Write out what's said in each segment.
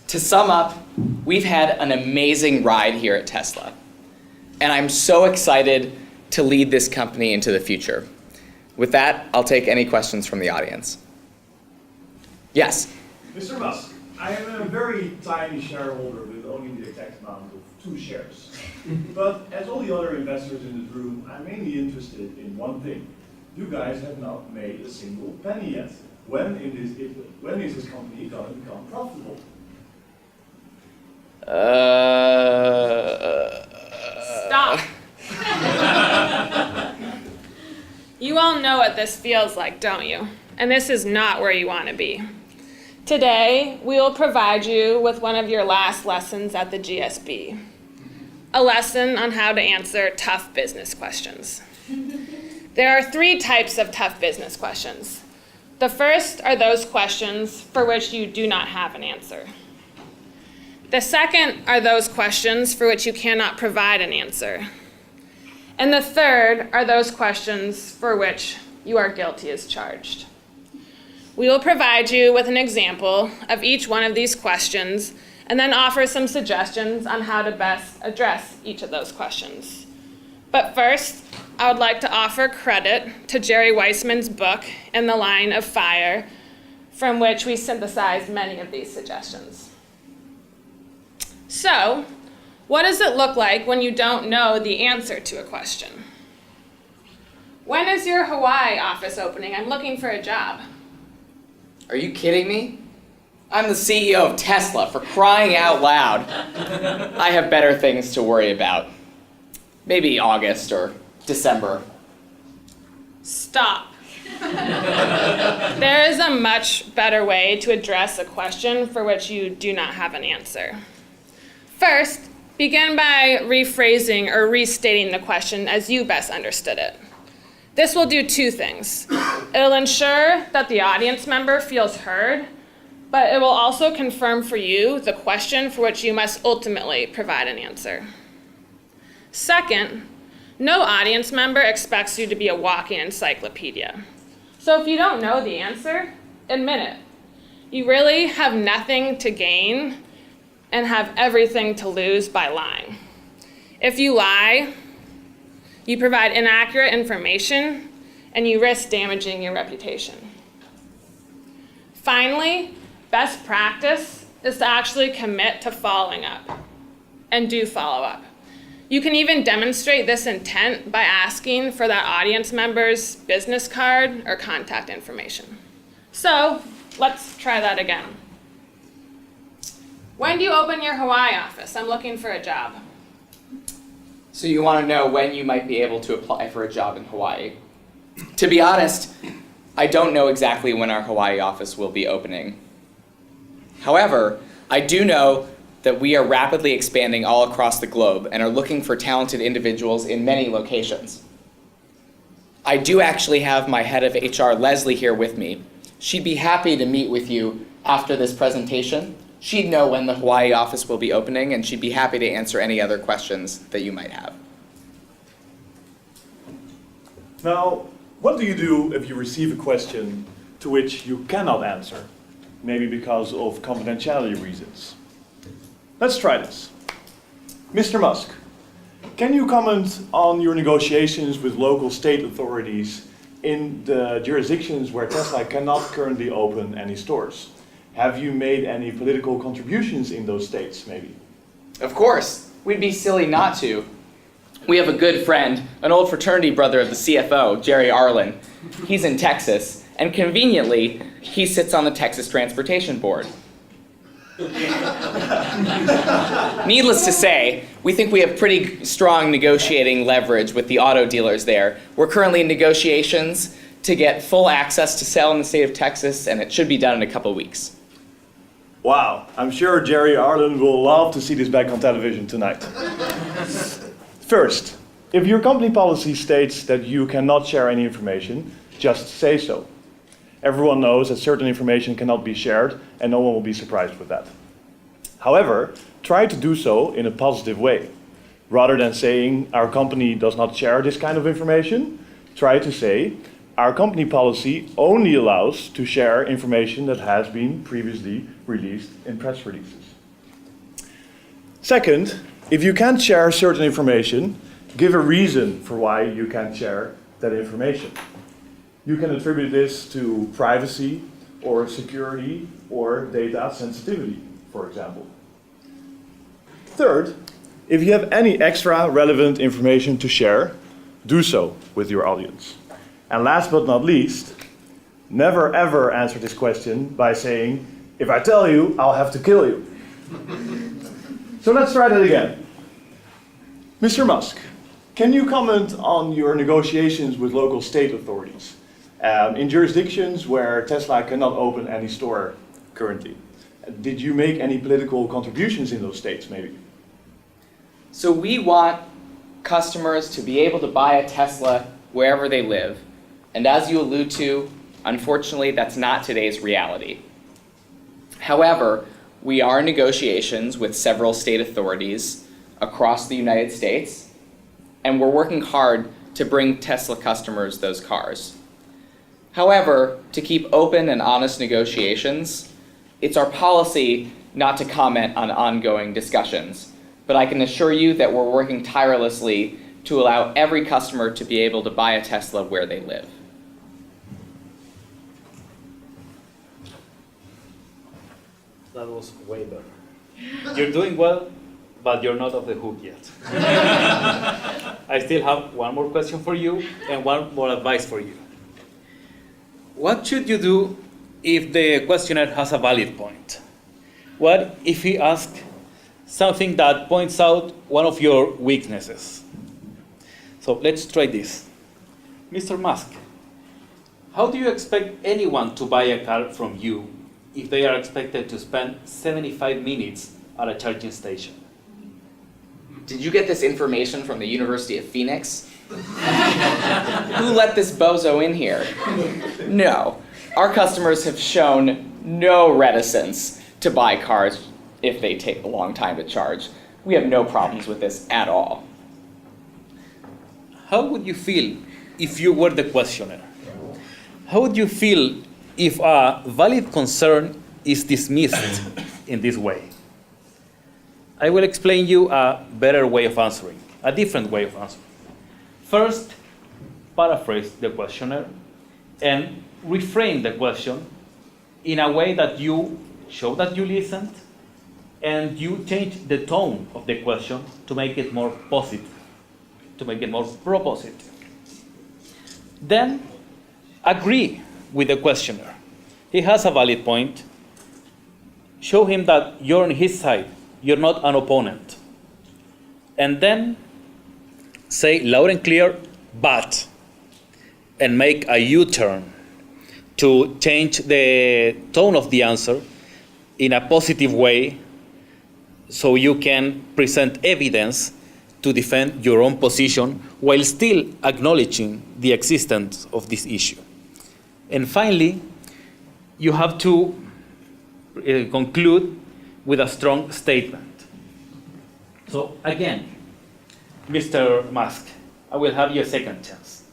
To sum up, we've had an amazing ride here at Tesla, and I'm so excited to lead this company into the future. With that, I'll take any questions from the audience. Yes? Mr. Musk, I am a very tiny shareholder with only the exact amount of 2 shares. But as all the other investors in this room, I'm mainly interested in one thing. You guys have not made a single penny yet. When is this company going to become profitable? Stop. You all know what this feels like, don't you? And this is not where you want to be. Today, we will provide you with one of your last lessons at the GSB. A lesson on how to answer tough business questions. There are 3 types of tough business questions. The first are those questions for which you do not have an answer. The second are those questions for which you cannot provide an answer. And the third are those questions for which you are guilty as charged. We will provide you with an example of each one of these questions and then offer some suggestions on how to best address each of those questions. But first, I would like to offer credit to Jerry Weissman's book, In the Line of Fire, from which we synthesized many of these suggestions. So, what does it look like when you don't know the answer to a question? When is your Hawaii office opening? I'm looking for a job. Are you kidding me? I'm the CEO of Tesla, for crying out loud. I have better things to worry about. Maybe August or December. Stop. There is a much better way to address a question for which you do not have an answer. First, begin by rephrasing or restating the question as you best understood it. This will do 2 things. It'll ensure that the audience member feels heard, but it will also confirm for you the question for which you must ultimately provide an answer. Second, no audience member expects you to be a walking encyclopedia. So if you don't know the answer, admit it. You really have nothing to gain and have everything to lose by lying. If you lie, you provide inaccurate information and you risk damaging your reputation. Finally, best practice is to actually commit to following up, and do follow up. You can even demonstrate this intent by asking for that audience member's business card or contact information. So let's try that again. When do you open your Hawaii office? I'm looking for a job. So you want to know when you might be able to apply for a job in Hawaii. To be honest, I don't know exactly when our Hawaii office will be opening. However, I do know that we are rapidly expanding all across the globe and are looking for talented individuals in many locations. I do actually have my head of HR, Leslie, here with me. She'd be happy to meet with you after this presentation. She'd know when the Hawaii office will be opening, and she'd be happy to answer any other questions that you might have. Now, what do you do if you receive a question to which you cannot answer? Maybe because of confidentiality reasons. Let's try this. Mr. Musk, can you comment on your negotiations with local state authorities in the jurisdictions where Tesla cannot currently open any stores? Have you made any political contributions in those states, maybe? Of course. We'd be silly not to. We have a good friend, an old fraternity brother of the CFO, Jerry Arlen. He's in Texas, and conveniently, he sits on the Texas Transportation Board. Needless to say, we think we have pretty strong negotiating leverage with the auto dealers there. We're currently in negotiations to get full access to sell in the state of Texas, and it should be done in a couple weeks. Wow, I'm sure Jerry Arlen will love to see this back on television tonight. First, if your company policy states that you cannot share any information, just say so. Everyone knows that certain information cannot be shared, and no one will be surprised with that. However, try to do so in a positive way. Rather than saying, our company does not share this kind of information, try to say, our company policy only allows to share information that has been previously released in press releases. Second, if you can't share certain information, give a reason for why you can't share that information. You can attribute this to privacy or security or data sensitivity, for example. Third, if you have any extra relevant information to share, do so with your audience. And last but not least, never ever answer this question by saying, if I tell you, I'll have to kill you. So let's try that again. Mr. Musk, can you comment on your negotiations with local state authorities in jurisdictions where Tesla cannot open any store currently? Did you make any political contributions in those states, maybe? So we want customers to be able to buy a Tesla wherever they live. And as you allude to, unfortunately, that's not today's reality. However, we are in negotiations with several state authorities across the United States, and we're working hard to bring Tesla customers those cars. However, to keep open and honest negotiations, it's our policy not to comment on ongoing discussions, but I can assure you that we're working tirelessly to allow every customer to be able to buy a Tesla where they live. That was way better. You're doing well, but you're not off the hook yet. I still have one more question for you and one more advice for you. What should you do if the questionnaire has a valid point? What if he asks something that points out one of your weaknesses? So let's try this. Mr. Musk, how do you expect anyone to buy a car from you if they are expected to spend 75 minutes at a charging station? Did you get this information from the University of Phoenix? Who let this bozo in here? No, our customers have shown no reticence to buy cars if they take a long time to charge. We have no problems with this at all. How would you feel if you were the questioner? How would you feel if a valid concern is dismissed in this way? I will explain you a better way of answering, a different way of answering. First, paraphrase the questionnaire and reframe the question in a way that you show that you listened and you change the tone of the question to make it more positive, to make it more propositive. Then, agree with the questioner. He has a valid point. Show him that you're on his side. You're not an opponent. And then say loud and clear, but, and make a U-turn to change the tone of the answer in a positive way so you can present evidence to defend your own position while still acknowledging the existence of this issue. And finally, you have to conclude with a strong statement. So again, Mr. Musk, I will have you a second chance.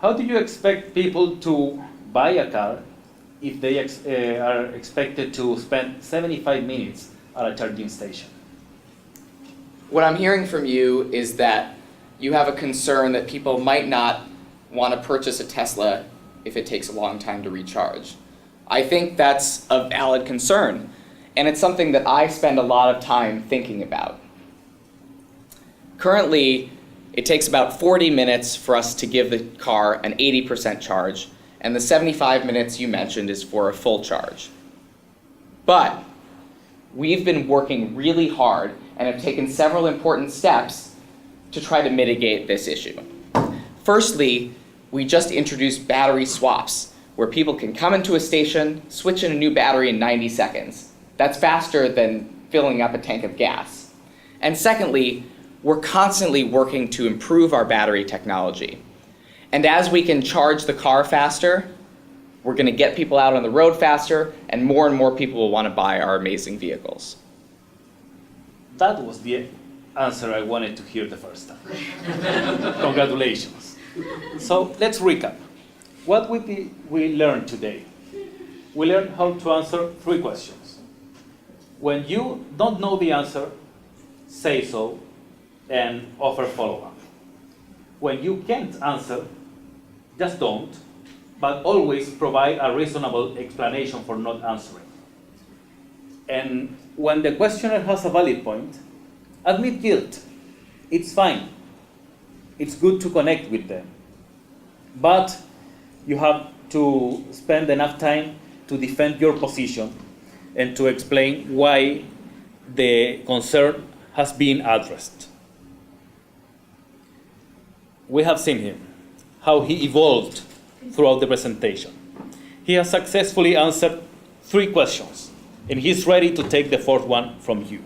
How do you expect people to buy a car if they are expected to spend 75 minutes at a charging station? What I'm hearing from you is that you have a concern that people might not want to purchase a Tesla if it takes a long time to recharge. I think that's a valid concern, and it's something that I spend a lot of time thinking about. Currently, it takes about 40 minutes for us to give the car an 80% charge, and the 75 minutes you mentioned is for a full charge. But we've been working really hard and have taken several important steps to try to mitigate this issue. Firstly, we just introduced battery swaps, where people can come into a station, switch in a new battery in 90 seconds. That's faster than filling up a tank of gas. And secondly, we're constantly working to improve our battery technology. And as we can charge the car faster, we're going to get people out on the road faster, and more people will want to buy our amazing vehicles. That was the answer I wanted to hear the first time. Congratulations. So let's recap. What we learned today? We learned how to answer 3 questions. When you don't know the answer, say so and offer follow-up. When you can't answer, just don't, but always provide a reasonable explanation for not answering. And when the questioner has a valid point, admit guilt. It's fine. It's good to connect with them. But you have to spend enough time to defend your position and to explain why the concern has been addressed. We have seen him, how he evolved throughout the presentation. He has successfully answered 3 questions, and he's ready to take the 4th one from you.